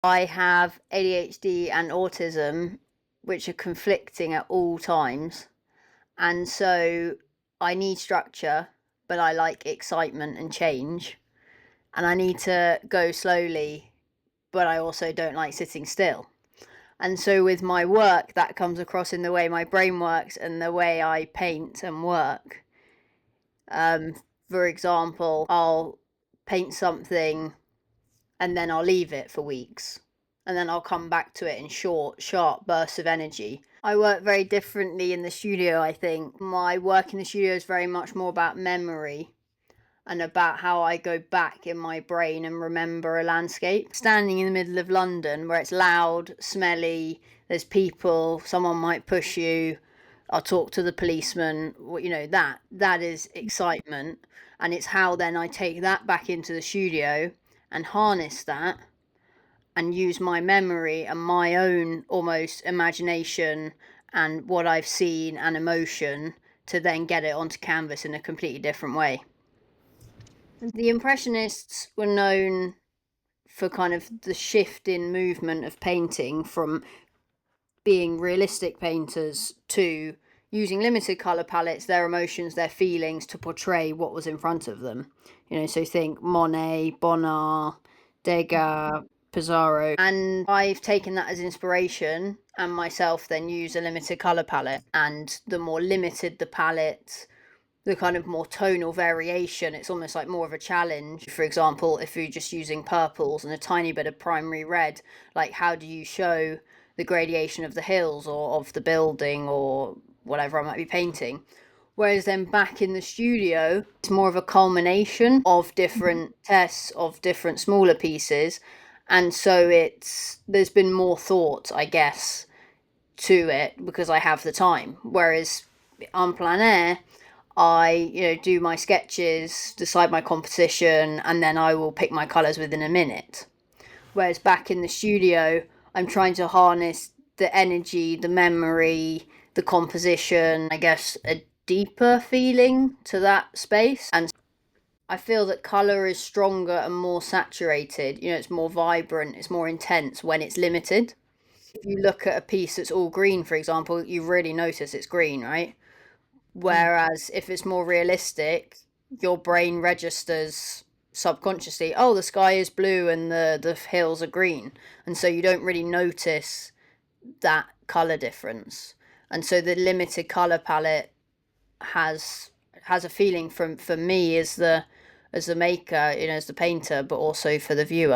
I have ADHD and autism, which are conflicting at all times. And so I need structure, but I like excitement and change. And I need to go slowly, but I also don't like sitting still. And so with my work, that comes across in the way my brain works and the way I paint and work. Um, for example, I'll paint something and then I'll leave it for weeks. And then I'll come back to it in short, sharp bursts of energy. I work very differently in the studio, I think. My work in the studio is very much more about memory and about how I go back in my brain and remember a landscape. Standing in the middle of London where it's loud, smelly, there's people, someone might push you, I'll talk to the policeman, that is excitement. And it's how then I take that back into the studio and harness that and use my memory and my own almost imagination and what I've seen and emotion to then get it onto canvas in a completely different way. The Impressionists were known for kind of the shift in movement of painting from being realistic painters to using limited colour palettes, their emotions, their feelings to portray what was in front of them. So think Monet, Bonnard, Degas, Pissarro. And I've taken that as inspiration and myself then use a limited colour palette. And the more limited the palette, the kind of more tonal variation, it's almost like more of a challenge. For example, if you're just using purples and a tiny bit of primary red, like how do you show the gradation of the hills or of the building or whatever I might be painting? Whereas then back in the studio, it's more of a culmination of different tests of different smaller pieces. And so there's been more thought, I guess, to it because I have the time. Whereas on plein air, I do my sketches, decide my composition, and then I will pick my colours within a minute. Whereas back in the studio, I'm trying to harness the energy, the memory, the composition, I guess a deeper feeling to that space. And I feel that colour is stronger and more saturated. It's more vibrant, it's more intense when it's limited. If you look at a piece that's all green, for example, you really notice it's green, right? Whereas if it's more realistic, your brain registers subconsciously, oh, the sky is blue and the hills are green. And so you don't really notice that colour difference. And so the limited colour palette has a feeling from for me as the maker, as the painter, but also for the viewer.